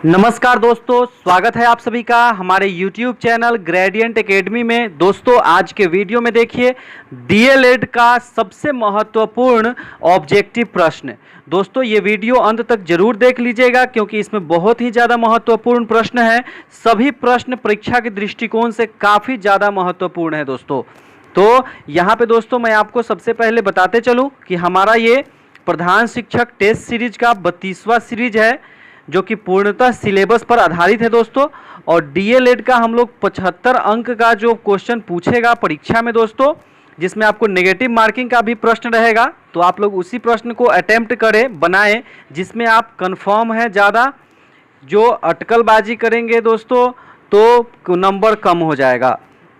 नमस्कार दोस्तों, स्वागत है आप सभी का हमारे YouTube चैनल ग्रेडियंट एकेडमी में। दोस्तों आज के वीडियो में देखिए डीएलएड का सबसे महत्वपूर्ण ऑब्जेक्टिव प्रश्न। दोस्तों ये वीडियो अंत तक जरूर देख लीजिएगा क्योंकि इसमें बहुत ही ज़्यादा महत्वपूर्ण प्रश्न है। सभी प्रश्न परीक्षा के दृष्टिकोण से काफ़ी ज़्यादा महत्वपूर्ण है दोस्तों। तो यहाँ पे दोस्तों मैं आपको सबसे पहले बताते चलूँ कि हमारा ये प्रधान शिक्षक टेस्ट सीरीज का 32वां सीरीज है जो कि पूर्णतः सिलेबस पर आधारित है दोस्तों। और डीएलएड का हम लोग 75 अंक का जो क्वेश्चन पूछेगा परीक्षा में दोस्तों, जिसमें आपको नेगेटिव मार्किंग का भी प्रश्न रहेगा, तो आप लोग उसी प्रश्न को अटेम्प्ट करें, बनाएं, जिसमें आप कंफर्म है ज़्यादा। जो अटकलबाजी करेंगे दोस्तों तो नंबर कम हो जाएगा।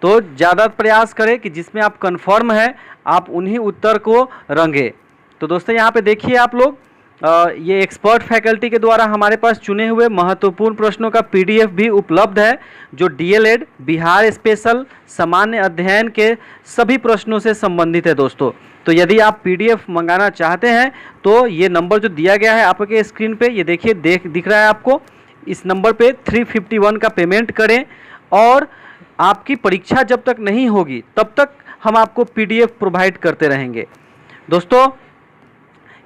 तो ज़्यादा प्रयास करें कि जिसमें आप कंफर्म है आप उन्हीं उत्तर को रंगे। तो दोस्तों यहाँ पे देखिए आप लोग ये एक्सपर्ट फैकल्टी के द्वारा हमारे पास चुने हुए महत्वपूर्ण प्रश्नों का पीडीएफ भी उपलब्ध है जो डीएलएड बिहार स्पेशल सामान्य अध्ययन के सभी प्रश्नों से संबंधित है दोस्तों। तो यदि आप पीडीएफ मंगाना चाहते हैं तो ये नंबर जो दिया गया है आपके स्क्रीन पे, ये देखिए दिख रहा है आपको, इस नंबर पे 351 का पेमेंट करें और आपकी परीक्षा जब तक नहीं होगी तब तक हम आपको पीडीएफ प्रोवाइड करते रहेंगे दोस्तों।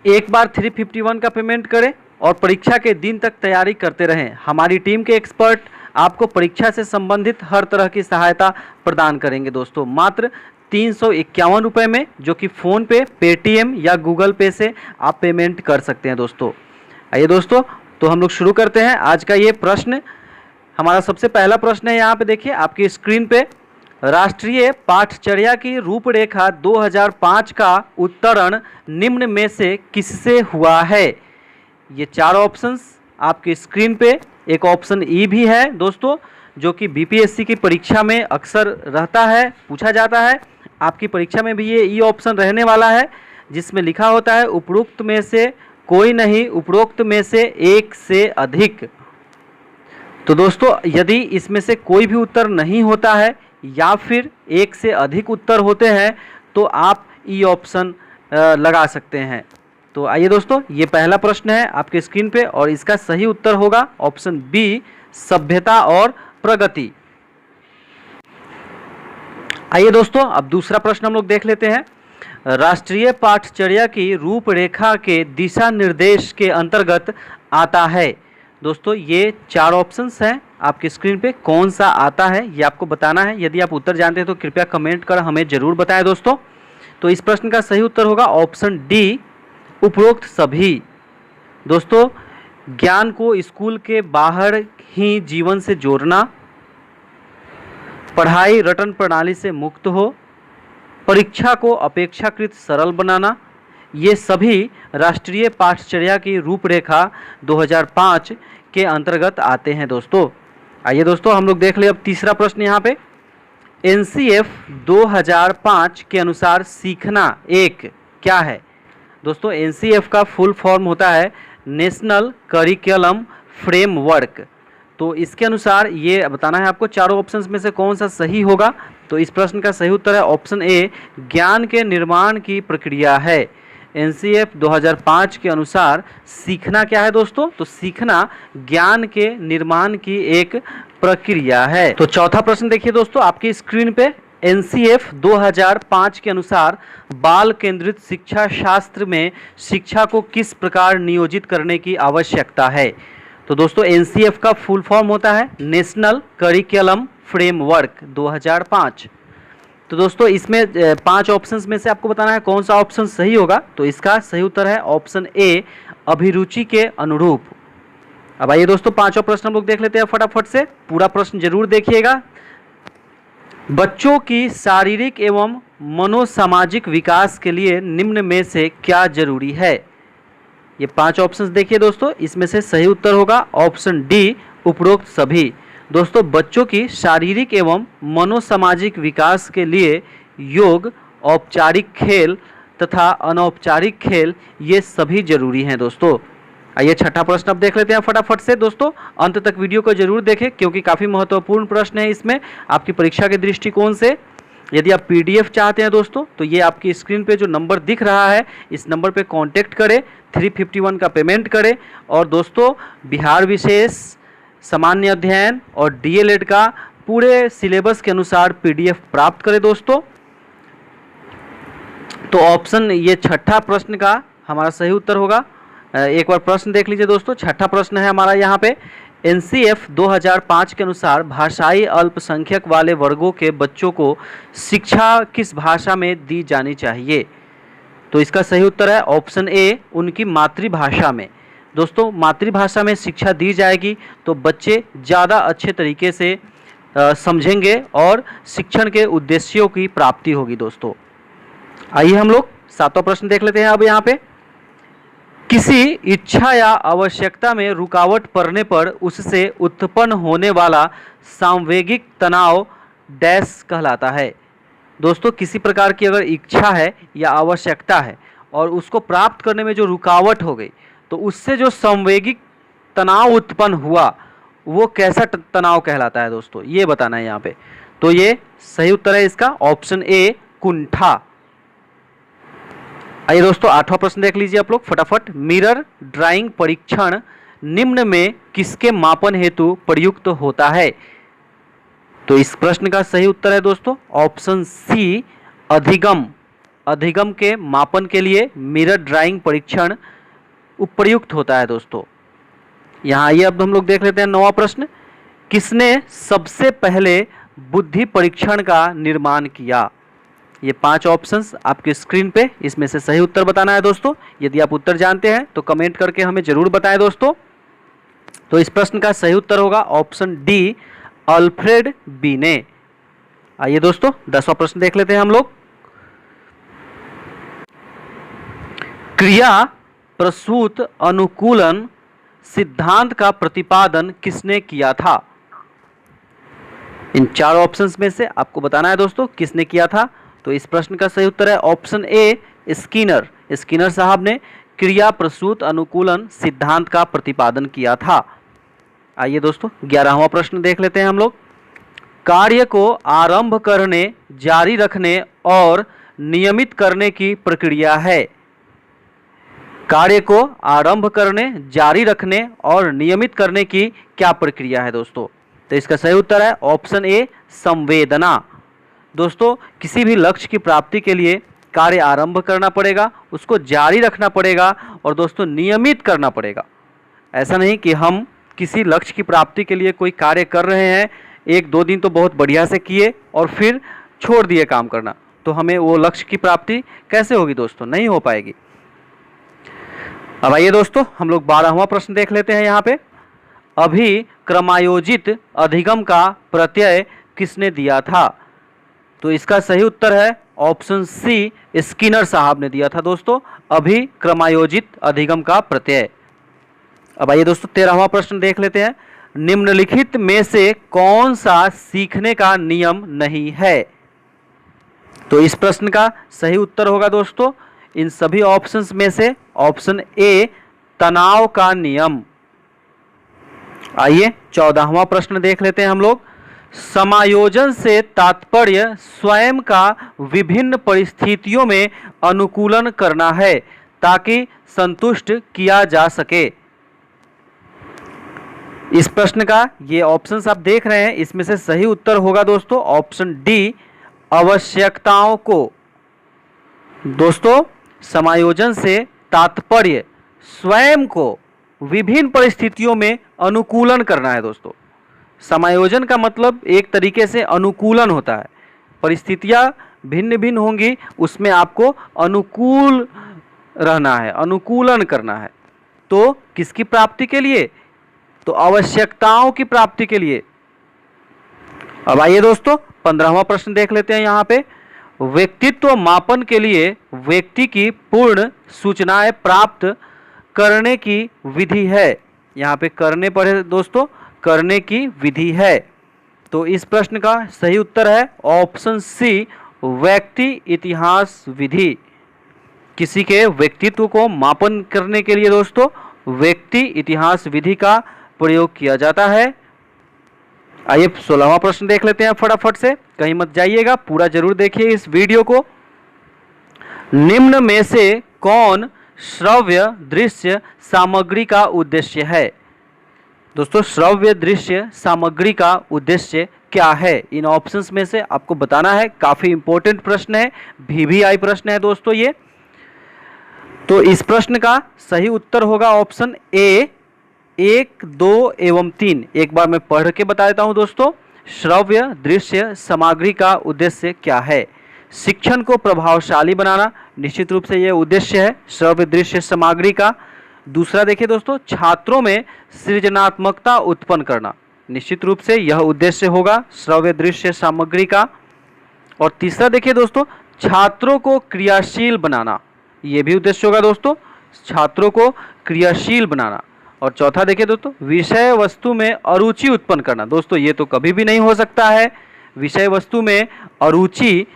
एक बार 351 का पेमेंट करें और परीक्षा के दिन तक तैयारी करते रहें। हमारी टीम के एक्सपर्ट आपको परीक्षा से संबंधित हर तरह की सहायता प्रदान करेंगे दोस्तों, मात्र 351 रुपये में, जो कि फ़ोन पे, पेटीएम या गूगल पे से आप पेमेंट कर सकते हैं दोस्तों। आइए दोस्तों तो हम लोग शुरू करते हैं आज का ये प्रश्न। हमारा सबसे पहला प्रश्न है, यहाँ पे देखिए आपकी स्क्रीन पे, राष्ट्रीय पाठचर्या की रूपरेखा 2005 का उत्तरण निम्न में से किससे हुआ है। ये 4 ऑप्शंस आपकी स्क्रीन पे, एक ऑप्शन ई भी है दोस्तों जो कि बीपीएससी की परीक्षा में अक्सर रहता है, पूछा जाता है। आपकी परीक्षा में भी ये ई ऑप्शन रहने वाला है जिसमें लिखा होता है उपरोक्त में से कोई नहीं, उपरोक्त में से एक से अधिक। तो दोस्तों यदि इसमें से कोई भी उत्तर नहीं होता है या फिर एक से अधिक उत्तर होते हैं तो आप ई ऑप्शन लगा सकते हैं। तो आइए दोस्तों ये पहला प्रश्न है आपके स्क्रीन पे और इसका सही उत्तर होगा ऑप्शन बी, सभ्यता और प्रगति। आइए दोस्तों अब दूसरा प्रश्न हम लोग देख लेते हैं। राष्ट्रीय पाठचर्या की रूपरेखा के दिशा निर्देश के अंतर्गत आता है। दोस्तों ये 4 ऑप्शंस हैं आपकी स्क्रीन पे, कौन सा आता है ये आपको बताना है। यदि आप उत्तर जानते हैं तो कृपया कमेंट कर हमें ज़रूर बताएं दोस्तों। तो इस प्रश्न का सही उत्तर होगा ऑप्शन डी, उपरोक्त सभी। दोस्तों ज्ञान को स्कूल के बाहर ही जीवन से जोड़ना, पढ़ाई रटन प्रणाली से मुक्त हो, परीक्षा को अपेक्षाकृत सरल बनाना, ये सभी राष्ट्रीय पाठचर्या की रूपरेखा 2005 के अंतर्गत आते हैं दोस्तों। आइए दोस्तों हम लोग देख ले अब तीसरा प्रश्न यहाँ पे, एनसीएफ 2005 के अनुसार सीखना एक क्या है। दोस्तों एनसीएफ का फुल फॉर्म होता है नेशनल करिकुलम फ्रेमवर्क। तो इसके अनुसार ये बताना है आपको चारों ऑप्शंस में से कौन सा सही होगा। तो इस प्रश्न का सही उत्तर है ऑप्शन ए, ज्ञान के निर्माण की प्रक्रिया है। एनसीएफ 2005 के अनुसार सीखना क्या है दोस्तों, तो सीखना ज्ञान के निर्माण की एक प्रक्रिया है। तो चौथा प्रश्न देखिए दोस्तों आपकी स्क्रीन पे, एनसीएफ 2005 के अनुसार बाल केंद्रित शिक्षा शास्त्र में शिक्षा को किस प्रकार नियोजित करने की आवश्यकता है। तो दोस्तों एनसीएफ का फुल फॉर्म होता है नेशनल करिकुलम फ्रेमवर्क 2005। तो दोस्तों इसमें 5 ऑप्शंस में से आपको बताना है कौन सा ऑप्शन सही होगा। तो इसका सही उत्तर है ऑप्शन ए, अभिरुचि के अनुरूप। अब आइए दोस्तों पांचवा प्रश्न हम लोग देख लेते हैं फटाफट से, पूरा प्रश्न जरूर देखिएगा। बच्चों की शारीरिक एवं मनोसामाजिक विकास के लिए निम्न में से क्या जरूरी है। ये 5 ऑप्शंस देखिए दोस्तों, इसमें से सही उत्तर होगा ऑप्शन डी, उपरोक्त सभी। दोस्तों बच्चों की शारीरिक एवं मनोसामाजिक विकास के लिए योग, औपचारिक खेल तथा अनौपचारिक खेल ये सभी जरूरी हैं दोस्तों। आइए छठा प्रश्न अब देख लेते हैं फटाफट से दोस्तों, अंत तक वीडियो को जरूर देखें क्योंकि काफ़ी महत्वपूर्ण प्रश्न है इसमें आपकी परीक्षा के दृष्टिकोण से। यदि आप पीडीएफ चाहते हैं दोस्तों तो ये आपकी स्क्रीन पे जो नंबर दिख रहा है इस नंबर पे कांटेक्ट करें, 351 का पेमेंट करें और दोस्तों बिहार विशेष सामान्य अध्ययन और डीएलएड का पूरे सिलेबस के अनुसार पीडीएफ प्राप्त करें दोस्तों। तो ऑप्शन ये छठा प्रश्न का हमारा सही उत्तर होगा। एक बार प्रश्न देख लीजिए दोस्तों। छठा प्रश्न है हमारा यहाँ पे, एनसीएफ 2005 के अनुसार भाषाई अल्पसंख्यक वाले वर्गों के बच्चों को शिक्षा किस भाषा में दी जानी चाहिए? तो इसका सही उत्तर है ऑप्शन ए, उनकी मातृभाषा में। दोस्तों मातृभाषा में शिक्षा दी जाएगी तो बच्चे ज़्यादा अच्छे तरीके से समझेंगे और शिक्षण के उद्देश्यों की प्राप्ति होगी दोस्तों। आइए हम लोग सातवां प्रश्न देख लेते हैं अब यहाँ पे। किसी इच्छा या आवश्यकता में रुकावट पड़ने पर उससे उत्पन्न होने वाला सांवेगिक तनाव डैश कहलाता है? दोस्तों किसी प्रकार की अगर इच्छा है या आवश्यकता है और उसको प्राप्त करने में जो रुकावट हो गई तो उससे जो संवेगिक तनाव उत्पन्न हुआ वो कैसा तनाव कहलाता है दोस्तों, ये बताना है यहाँ पे। तो ये सही उत्तर है इसका ऑप्शन ए, कुंठा। आइए दोस्तों आठवां प्रश्न देख लीजिए आप लोग फटाफट। मिरर ड्राइंग परीक्षण निम्न में किसके मापन हेतु प्रयुक्त होता है? तो इस प्रश्न का सही उत्तर है दोस्तों ऑप्शन सी, अधिगम। अधिगम के मापन के लिए मिरर ड्राइंग परीक्षण उपयुक्त होता है दोस्तों। यहाँ आइए अब हम लोग देख लेते हैं नौवां प्रश्न। किसने सबसे पहले बुद्धि परीक्षण का निर्माण किया? ये 5 ऑप्शंस आपके स्क्रीन पे, इसमें से सही उत्तर बताना है दोस्तों। यदि आप उत्तर जानते हैं तो कमेंट करके हमें जरूर बताएं दोस्तों। तो इस प्रश्न का सही उत्तर होगा ऑप्शन डी, अल्फ्रेड बीने। आइए दोस्तों 10वां प्रश्न देख लेते हैं हम लोग। क्रिया प्रसूत अनुकूलन सिद्धांत का प्रतिपादन किसने किया था? इन 4 ऑप्शंस में से आपको बताना है दोस्तों किसने किया था। तो इस प्रश्न का सही उत्तर है ऑप्शन ए, स्किनर। स्किनर साहब ने क्रिया प्रसूत अनुकूलन सिद्धांत का प्रतिपादन किया था। आइए दोस्तों 11वां प्रश्न देख लेते हैं हम लोग। कार्य को आरंभ करने, जारी रखने और नियमित करने की प्रक्रिया है। कार्य को आरंभ करने, जारी रखने और नियमित करने की क्या प्रक्रिया है दोस्तों? तो इसका सही उत्तर है ऑप्शन ए, संवेदना। दोस्तों किसी भी लक्ष्य की प्राप्ति के लिए कार्य आरंभ करना पड़ेगा, उसको जारी रखना पड़ेगा और दोस्तों नियमित करना पड़ेगा। ऐसा नहीं कि हम किसी लक्ष्य की प्राप्ति के लिए कोई कार्य कर रहे हैं, 1-2 दिन तो बहुत बढ़िया से किए और फिर छोड़ दिए काम करना, तो हमें वो लक्ष्य की प्राप्ति कैसे होगी दोस्तों? नहीं हो पाएगी। अब आइए दोस्तों हम लोग 12वां प्रश्न देख लेते हैं यहाँ पे। अभी क्रमायोजित अधिगम का प्रत्यय किसने दिया था? तो इसका सही उत्तर है ऑप्शन सी, स्किनर साहब ने दिया था दोस्तों, अभी क्रमायोजित अधिगम का प्रत्यय। अब आइए दोस्तों 13वां प्रश्न देख लेते हैं। निम्नलिखित में से कौन सा सीखने का नियम नहीं है? तो इस प्रश्न का सही उत्तर होगा दोस्तों इन सभी ऑप्शंस में से ऑप्शन ए, तनाव का नियम। आइए 14वां प्रश्न देख लेते हैं हम लोग। समायोजन से तात्पर्य स्वयं का विभिन्न परिस्थितियों में अनुकूलन करना है ताकि संतुष्ट किया जा सके। इस प्रश्न का ये ऑप्शंस आप देख रहे हैं, इसमें से सही उत्तर होगा दोस्तों ऑप्शन डी, आवश्यकताओं को। दोस्तों समायोजन से तात्पर्य स्वयं को विभिन्न परिस्थितियों में अनुकूलन करना है दोस्तों। समायोजन का मतलब एक तरीके से अनुकूलन होता है, परिस्थितियां भिन्न भिन्न होंगी, उसमें आपको अनुकूल रहना है, अनुकूलन करना है। तो किसकी प्राप्ति के लिए? तो आवश्यकताओं की प्राप्ति के लिए। अब आइए दोस्तों 15वां प्रश्न देख लेते हैं यहाँ पे। व्यक्तित्व मापन के लिए व्यक्ति की पूर्ण सूचनाएं प्राप्त करने की विधि है। यहाँ पे करने पर है दोस्तों, करने की विधि है। तो इस प्रश्न का सही उत्तर है ऑप्शन सी, व्यक्ति इतिहास विधि। किसी के व्यक्तित्व को मापन करने के लिए दोस्तों व्यक्ति इतिहास विधि का प्रयोग किया जाता है। आइए 16वां प्रश्न देख लेते हैं फटाफट से, कहीं मत जाइएगा, पूरा जरूर देखिए इस वीडियो को। निम्न में से कौन श्रव्य दृश्य सामग्री का उद्देश्य है? दोस्तों श्रव्य दृश्य सामग्री का उद्देश्य क्या है? इन ऑप्शंस में से आपको बताना है। काफी इंपॉर्टेंट प्रश्न है, VVI प्रश्न है दोस्तों ये। तो इस प्रश्न का सही उत्तर होगा ऑप्शन ए 1, 2 एवं 3। एक बार मैं पढ़ के बता देता हूं दोस्तों। श्रव्य दृश्य सामग्री का उद्देश्य क्या है? शिक्षण को प्रभावशाली बनाना, निश्चित रूप से यह उद्देश्य है श्रव्य दृश्य सामग्री का। दूसरा देखिए दोस्तों, छात्रों में सृजनात्मकता उत्पन्न करना, निश्चित रूप से यह उद्देश्य होगा श्रव्य दृश्य सामग्री का। और तीसरा देखिए दोस्तों, छात्रों को क्रियाशील बनाना, यह भी उद्देश्य होगा दोस्तों, छात्रों को क्रियाशील बनाना। और चौथा देखिए दोस्तों, विषय वस्तु में अरुचि उत्पन्न करना। दोस्तों ये तो कभी भी नहीं हो सकता है। विषय वस्तु में अरुचि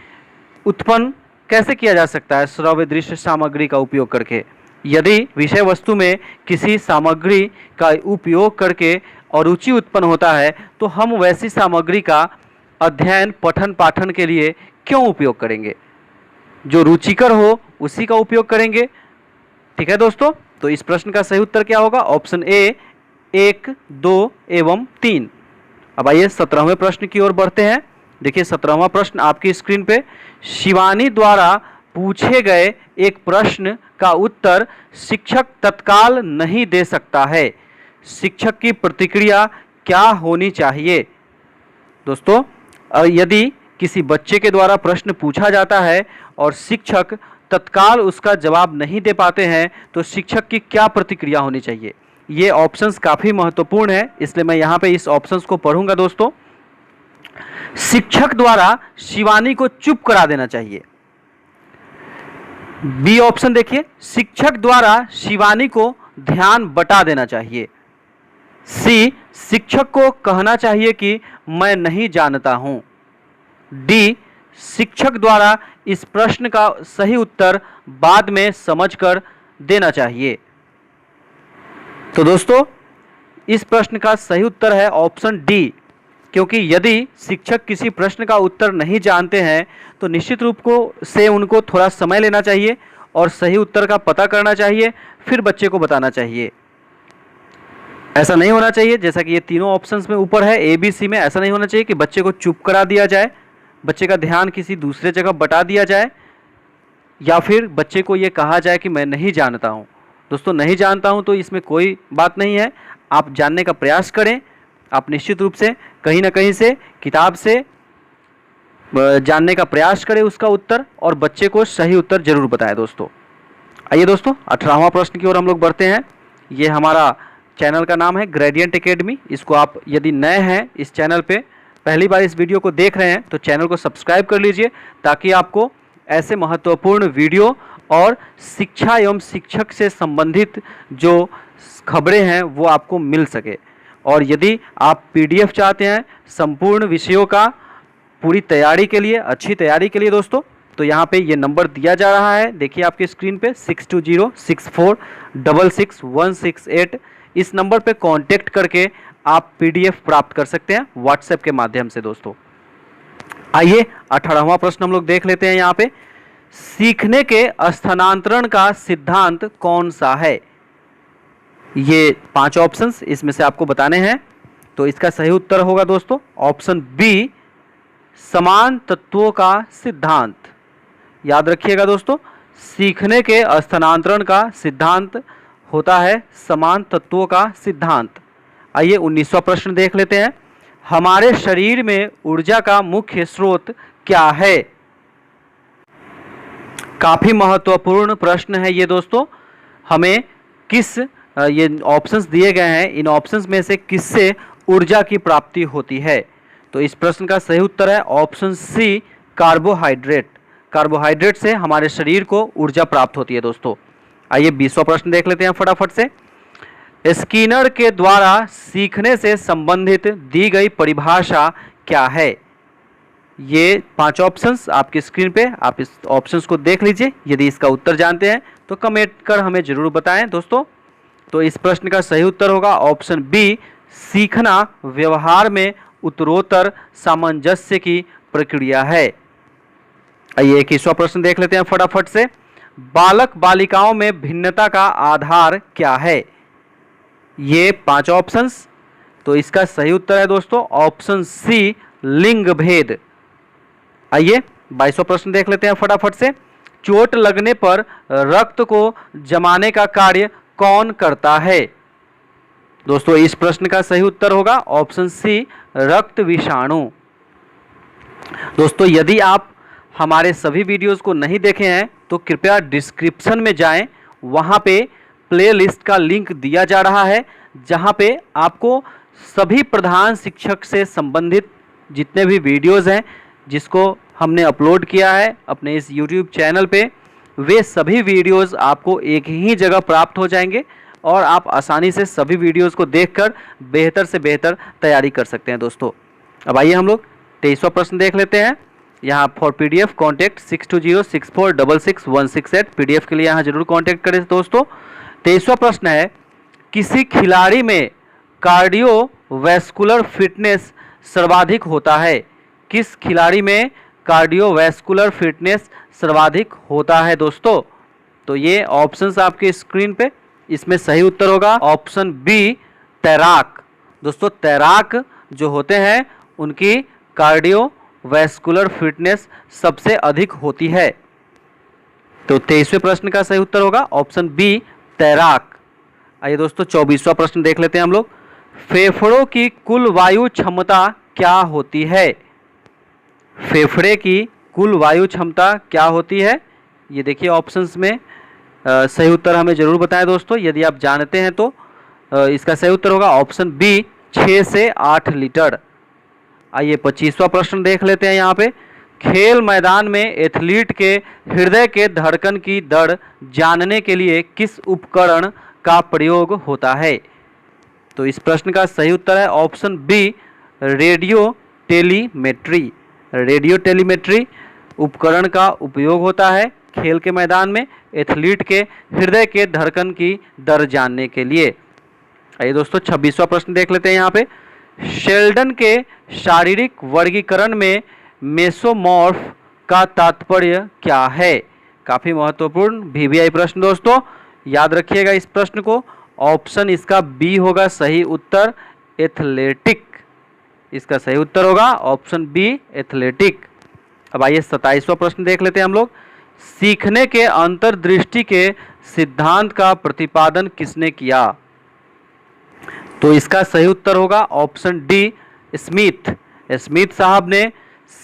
उत्पन्न कैसे किया जा सकता है श्रव्य दृश्य सामग्री का उपयोग करके? यदि विषय वस्तु में किसी सामग्री का उपयोग करके अरुचि उत्पन्न होता है तो हम वैसी सामग्री का अध्ययन पठन पाठन के लिए क्यों उपयोग करेंगे? जो रुचिकर हो उसी का उपयोग करेंगे। ठीक है दोस्तों, तो इस प्रश्न का सही उत्तर क्या होगा? ऑप्शन ए 1, 2 एवं 3। अब आइए 17वें प्रश्न की ओर बढ़ते हैं। देखिए 17वां प्रश्न आपकी स्क्रीन पे। शिवानी द्वारा पूछे गए एक प्रश्न का उत्तर शिक्षक तत्काल नहीं दे सकता है। शिक्षक की प्रतिक्रिया क्या होनी चाहिए? दोस्तों यदि किसी बच्चे के द्वारा प्रश्न पूछा जाता है और शिक्षक तत्काल उसका जवाब नहीं दे पाते हैं तो शिक्षक की क्या प्रतिक्रिया होनी चाहिए? ये ऑप्शंस काफ़ी महत्वपूर्ण है, इसलिए मैं यहाँ पे इस ऑप्शंस को पढ़ूंगा दोस्तों। शिक्षक द्वारा शिवानी को चुप करा देना चाहिए। बी ऑप्शन देखिए, शिक्षक द्वारा शिवानी को ध्यान बटा देना चाहिए। सी, शिक्षक को कहना चाहिए कि मैं नहीं जानता हूं। डी, शिक्षक द्वारा इस प्रश्न का सही उत्तर बाद में समझकर देना चाहिए। तो दोस्तों इस प्रश्न का सही उत्तर है ऑप्शन डी, क्योंकि यदि शिक्षक किसी प्रश्न का उत्तर नहीं जानते हैं तो निश्चित रूप से उनको थोड़ा समय लेना चाहिए और सही उत्तर का पता करना चाहिए, फिर बच्चे को बताना चाहिए। ऐसा नहीं होना चाहिए जैसा कि ये तीनों ऑप्शंस में ऊपर है ए बी सी में, ऐसा नहीं होना चाहिए कि बच्चे को चुप करा दिया जाए, बच्चे का ध्यान किसी दूसरे जगह बटा दिया जाए, या फिर बच्चे को ये कहा जाए कि मैं नहीं जानता हूँ। दोस्तों नहीं जानता हूँ तो इसमें कोई बात नहीं है, आप जानने का प्रयास करें। आप निश्चित रूप से कहीं ना कहीं से किताब से जानने का प्रयास करें उसका उत्तर, और बच्चे को सही उत्तर जरूर बताएं दोस्तों। आइए दोस्तों 18वां प्रश्न की ओर हम लोग बढ़ते हैं। ये हमारा चैनल का नाम है ग्रेडियंट एकेडमी। इसको आप यदि नए हैं इस चैनल पे, पहली बार इस वीडियो को देख रहे हैं तो चैनल को सब्सक्राइब कर लीजिए, ताकि आपको ऐसे महत्वपूर्ण वीडियो और शिक्षा एवं शिक्षक से संबंधित जो खबरें हैं वो आपको मिल सके। और यदि आप PDF चाहते हैं संपूर्ण विषयों का पूरी तैयारी के लिए, अच्छी तैयारी के लिए दोस्तों, तो यहाँ पे ये नंबर दिया जा रहा है, देखिए आपकी स्क्रीन पे 6206466168। इस नंबर पे कांटेक्ट करके आप PDF प्राप्त कर सकते हैं व्हाट्सएप के माध्यम से दोस्तों। आइए 18वां प्रश्न हम लोग देख लेते हैं। यहाँ पे सीखने के स्थानांतरण का सिद्धांत कौन सा है? ये 5 ऑप्शंस इसमें से आपको बताने हैं, तो इसका सही उत्तर होगा दोस्तों ऑप्शन बी, समान तत्वों का सिद्धांत। याद रखिएगा दोस्तों, सीखने के स्थानांतरण का सिद्धांत होता है समान तत्वों का सिद्धांत। आइए 19वां प्रश्न देख लेते हैं। हमारे शरीर में ऊर्जा का मुख्य स्रोत क्या है? काफी महत्वपूर्ण प्रश्न है ये दोस्तों। हमें किस ये ऑप्शंस दिए गए हैं, इन ऑप्शंस में से किससे ऊर्जा की प्राप्ति होती है? तो इस प्रश्न का सही उत्तर है ऑप्शन सी, कार्बोहाइड्रेट। कार्बोहाइड्रेट से हमारे शरीर को ऊर्जा प्राप्त होती है दोस्तों। आइए 20वां प्रश्न देख लेते हैं फटाफट से। स्किनर के द्वारा सीखने से संबंधित दी गई परिभाषा क्या है? ये 5 ऑप्शंस आपकी स्क्रीन पे, आप इस ऑप्शंस को देख लीजिए। यदि इसका उत्तर जानते हैं तो कमेंट कर हमें जरूर बताएं दोस्तों। तो इस प्रश्न का सही उत्तर होगा ऑप्शन बी, सीखना व्यवहार में उत्तरोत्तर सामंजस्य की प्रक्रिया है। आइए 21वां प्रश्न देख लेते हैं फटाफट से। बालक बालिकाओं में भिन्नता का आधार क्या है? ये 5 ऑप्शंस तो इसका सही उत्तर है दोस्तों ऑप्शन सी, लिंग भेद। आइए 22वां प्रश्न देख लेते हैं फटाफट से। चोट लगने पर रक्त को जमाने का कार्य कौन करता है? दोस्तों इस प्रश्न का सही उत्तर होगा ऑप्शन सी, रक्त विषाणु। दोस्तों यदि आप हमारे सभी वीडियोस को नहीं देखे हैं तो कृपया डिस्क्रिप्शन में जाएं, वहां पे प्लेलिस्ट का लिंक दिया जा रहा है, जहां पे आपको सभी प्रधान शिक्षक से संबंधित जितने भी वीडियोस हैं जिसको हमने अपलोड किया है अपने इस YouTube चैनल पे, वे सभी वीडियोस आपको एक ही जगह प्राप्त हो जाएंगे और आप आसानी से सभी वीडियोस को देखकर बेहतर से बेहतर तैयारी कर सकते हैं दोस्तों। अब आइए हम लोग 23वां प्रश्न देख लेते हैं। यहाँ फॉर PDF कॉन्टैक्ट 6206466168, PDF के लिए यहाँ जरूर कॉन्टैक्ट करें दोस्तों। 23वां प्रश्न है, किसी खिलाड़ी में कार्डियोवैस्कुलर फिटनेस सर्वाधिक होता है? किस खिलाड़ी में कार्डियोवैस्कुलर फिटनेस सर्वाधिक होता है दोस्तों? तो ये ऑप्शंस आपके स्क्रीन पे, इसमें सही उत्तर होगा ऑप्शन बी, तैराक। दोस्तों तैराक जो होते हैं उनकी कार्डियोवैस्कुलर फिटनेस सबसे अधिक होती है। तो 23वें प्रश्न का सही उत्तर होगा ऑप्शन बी, तैराक। आइए दोस्तों 24वां प्रश्न देख लेते हैं हम लोग। फेफड़ों की कुल वायु क्षमता क्या होती है? फेफड़े की कुल वायु क्षमता क्या होती है? ये देखिए ऑप्शंस में सही उत्तर हमें जरूर बताएं दोस्तों, यदि आप जानते हैं तो। इसका सही उत्तर होगा ऑप्शन बी, 6 से 8 लीटर। आइए 25वां प्रश्न देख लेते हैं यहाँ पे। खेल मैदान में एथलीट के हृदय के धड़कन की दर जानने के लिए किस उपकरण का प्रयोग होता है? तो इस प्रश्न का सही उत्तर है option B, radio telemetry. Radio telemetry उपकरण का उपयोग होता है खेल के मैदान में एथलीट के हृदय के धड़कन की दर जानने के लिए। आइए दोस्तों 26वां प्रश्न देख लेते हैं यहाँ पे। शेल्डन के शारीरिक वर्गीकरण में मेसोमॉर्फ का तात्पर्य क्या है? काफ़ी महत्वपूर्ण VVI प्रश्न दोस्तों, याद रखिएगा इस प्रश्न को। ऑप्शन इसका बी होगा सही उत्तर, एथलेटिक। इसका सही उत्तर होगा ऑप्शन बी, एथलेटिक। अब आइए 27वां प्रश्न देख लेते हैं हम लोग। सीखने के अंतर्दृष्टि के सिद्धांत का प्रतिपादन किसने किया? तो इसका सही उत्तर होगा ऑप्शन डी, स्मिथ। स्मिथ साहब ने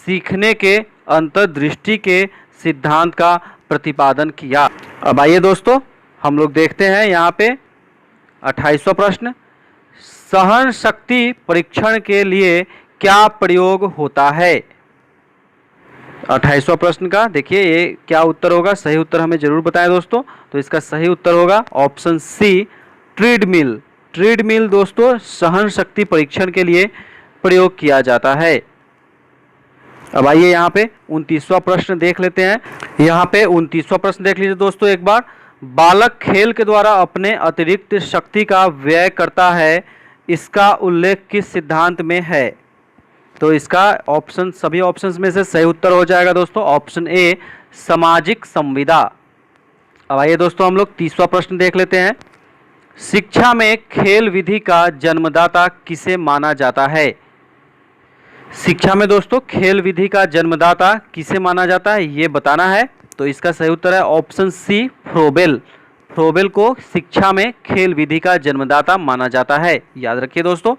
सीखने के अंतर्दृष्टि के सिद्धांत का प्रतिपादन किया। अब आइए दोस्तों हम लोग देखते हैं यहाँ पे 28वां प्रश्न। सहन शक्ति परीक्षण के लिए क्या प्रयोग होता है? 28वां प्रश्न का देखिए ये क्या उत्तर होगा, सही उत्तर हमें जरूर बताएं दोस्तों। तो इसका सही उत्तर होगा ऑप्शन सी, ट्रेडमिल। ट्रेडमिल दोस्तों सहन शक्ति परीक्षण के लिए प्रयोग किया जाता है। अब आइए यहाँ पे 29वां प्रश्न देख लेते हैं। यहाँ पे 29वां प्रश्न देख लीजिए दोस्तों एक बार। बालक खेल के द्वारा अपने अतिरिक्त शक्ति का व्यय करता है, इसका उल्लेख किस सिद्धांत में है? तो इसका ऑप्शन सभी ऑप्शंस में से सही उत्तर हो जाएगा दोस्तों ऑप्शन ए, सामाजिक संविदा। अब आइए दोस्तों हम लोग 30वां प्रश्न देख लेते हैं। शिक्षा में खेल विधि का जन्मदाता किसे माना जाता है? शिक्षा में दोस्तों खेल विधि का जन्मदाता किसे माना जाता है ये बताना है। तो इसका सही उत्तर है ऑप्शन सी, फ्रोबेल। फ्रोबेल को शिक्षा में खेल विधि का जन्मदाता माना जाता है, याद रखिए दोस्तों।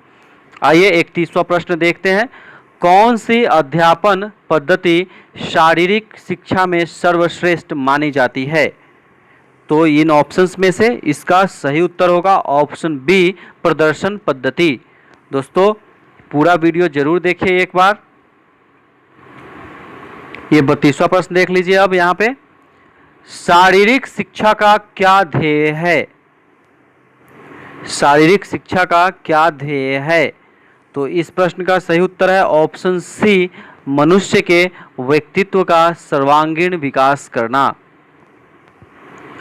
आइए 31वां प्रश्न देखते हैं। कौन सी अध्यापन पद्धति शारीरिक शिक्षा में सर्वश्रेष्ठ मानी जाती है? तो इन ऑप्शंस में से इसका सही उत्तर होगा ऑप्शन बी, प्रदर्शन पद्धति। दोस्तों पूरा वीडियो जरूर देखिए एक बार। ये 32वां प्रश्न देख लीजिए। अब यहाँ पे शारीरिक शिक्षा का क्या ध्येय है? शारीरिक शिक्षा का क्या ध्येय है? तो इस प्रश्न का सही उत्तर है ऑप्शन सी, मनुष्य के व्यक्तित्व का सर्वांगीण विकास करना।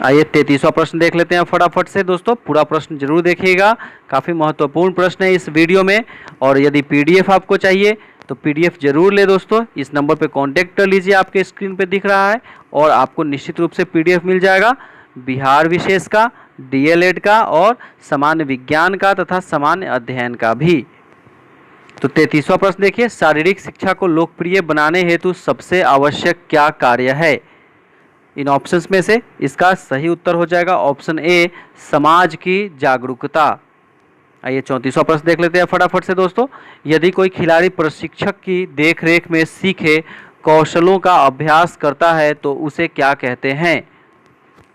आइए 33वां प्रश्न देख लेते हैं फटाफट से दोस्तों, पूरा प्रश्न जरूर देखिएगा, काफ़ी महत्वपूर्ण प्रश्न है इस वीडियो में। और यदि PDF आपको चाहिए तो PDF जरूर ले दोस्तों, इस नंबर पे कांटेक्ट कर लीजिए, आपके स्क्रीन पे दिख रहा है, और आपको निश्चित रूप से PDF मिल जाएगा। बिहार विशेष का डीएलएड का और सामान्य विज्ञान का तथा सामान्य अध्ययन का भी। तो 33वां प्रश्न देखिए, शारीरिक शिक्षा को लोकप्रिय बनाने हेतु सबसे आवश्यक क्या कार्य है? इन ऑप्शंस में से इसका सही उत्तर हो जाएगा ऑप्शन ए, समाज की जागरूकता। आइए 34वां प्रश्न देख लेते हैं फटाफट से दोस्तों। यदि कोई खिलाड़ी प्रशिक्षक की देखरेख में सीखे कौशलों का अभ्यास करता है तो उसे क्या कहते हैं?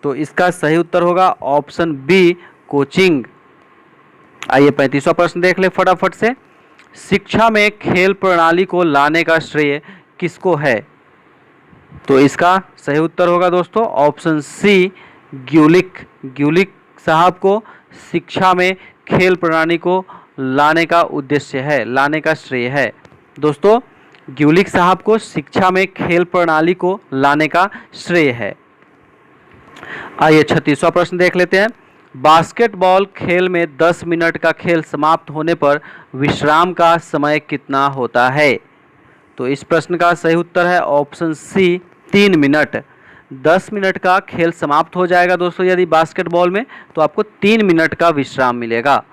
तो इसका सही उत्तर होगा ऑप्शन बी, कोचिंग। आइए 35वां प्रश्न देख ले फटाफट से। शिक्षा में खेल प्रणाली को लाने का श्रेय किसको है? तो इसका सही उत्तर होगा दोस्तों ऑप्शन सी, ग्यूलिक साहब को शिक्षा में खेल प्रणाली को लाने का उद्देश्य है, लाने का श्रेय है। दोस्तों ग्यूलिक साहब को शिक्षा में खेल प्रणाली को लाने का श्रेय है। आइए 36वां प्रश्न देख लेते हैं। बास्केटबॉल खेल में 10 मिनट का खेल समाप्त होने पर विश्राम का समय कितना होता है? तो इस प्रश्न का सही उत्तर है ऑप्शन सी, 3 मिनट। 10 मिनट का खेल समाप्त हो जाएगा दोस्तों यदि बास्केटबॉल में, तो आपको 3 मिनट का विश्राम मिलेगा।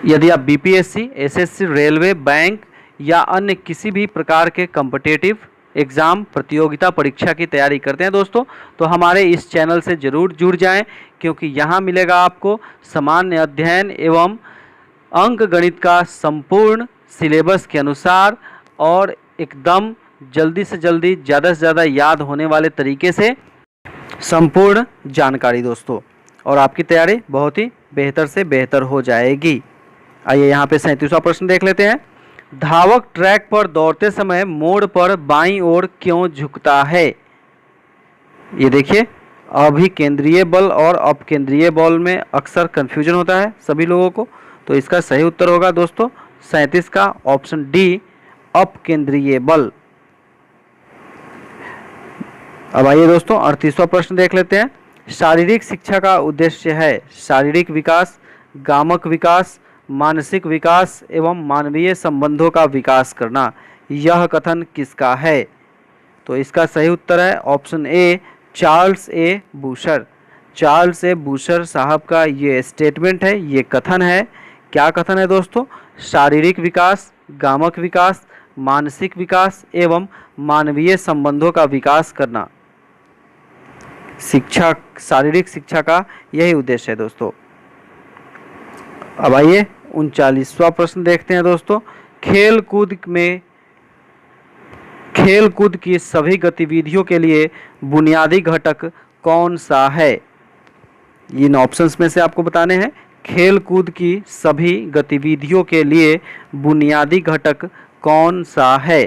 यदि आप बीपीएससी, एसएससी, रेलवे, बैंक या अन्य किसी भी प्रकार के कॉम्पिटिटिव एग्ज़ाम प्रतियोगिता परीक्षा की तैयारी करते हैं दोस्तों, तो हमारे इस चैनल से ज़रूर जुड़ जाएं, क्योंकि यहाँ मिलेगा आपको सामान्य अध्ययन एवं अंक गणित का संपूर्ण सिलेबस के अनुसार और एकदम जल्दी से जल्दी, ज़्यादा से ज़्यादा याद होने वाले तरीके से संपूर्ण जानकारी दोस्तों, और आपकी तैयारी बहुत ही बेहतर से बेहतर हो जाएगी। आइए यहाँ पे 37वां प्रश्न देख लेते हैं। धावक ट्रैक पर दौड़ते समय मोड़ पर बाईं ओर क्यों झुकता है? ये देखिए, अभिकेंद्रीय बल और अपकेंद्रीय बल में अक्सर कन्फ्यूजन होता है सभी लोगों को, तो इसका सही उत्तर होगा दोस्तों 37 का ऑप्शन डी, अपकेंद्रीय बल। अब आइए दोस्तों 38वां प्रश्न देख लेते हैं। शारीरिक शिक्षा का उद्देश्य है शारीरिक विकास, गामक विकास, मानसिक विकास एवं मानवीय संबंधों का विकास करना। यह कथन किसका है? तो इसका सही उत्तर है option A, Charles A Boucher. Charles A Boucher साहब का ये स्टेटमेंट है, ये कथन है। क्या कथन है दोस्तों? शारीरिक विकास, गामक विकास, मानसिक विकास एवं मानवीय संबंधों का विकास करना। शिक्षा, शारीरिक शिक्षा का यही उद्देश्य है दोस्तों। अब आइए 39वां प्रश्न देखते हैं दोस्तों। खेल कूद की सभी गतिविधियों के लिए बुनियादी घटक कौन सा है? इन ऑप्शंस में से आपको बताने हैं। खेल कूद की सभी गतिविधियों के लिए बुनियादी घटक कौन सा है?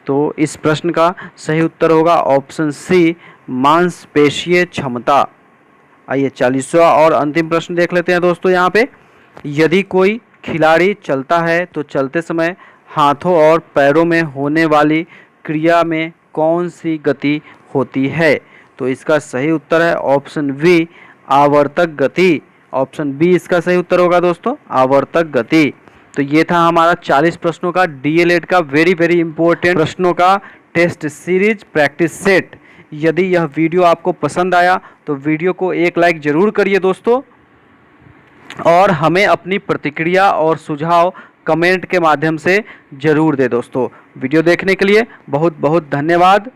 तो इस प्रश्न का सही उत्तर होगा ऑप्शन सी, मांसपेशीय क्षमता। आइए 40वां और अंतिम प्रश्न देख लेते हैं दोस्तों। यहाँ पे यदि कोई खिलाड़ी चलता है तो चलते समय हाथों और पैरों में होने वाली क्रिया में कौन सी गति होती है? तो इसका सही उत्तर है ऑप्शन बी, आवर्तक गति। ऑप्शन बी इसका सही उत्तर होगा दोस्तों, आवर्तक गति। तो ये था हमारा 40 प्रश्नों का डीएलएड का वेरी इंपॉर्टेंट प्रश्नों का टेस्ट सीरीज प्रैक्टिस सेट। यदि यह वीडियो आपको पसंद आया तो वीडियो को एक लाइक जरूर करिए दोस्तों, और हमें अपनी प्रतिक्रिया और सुझाव कमेंट के माध्यम से जरूर दे दोस्तों। वीडियो देखने के लिए बहुत बहुत धन्यवाद।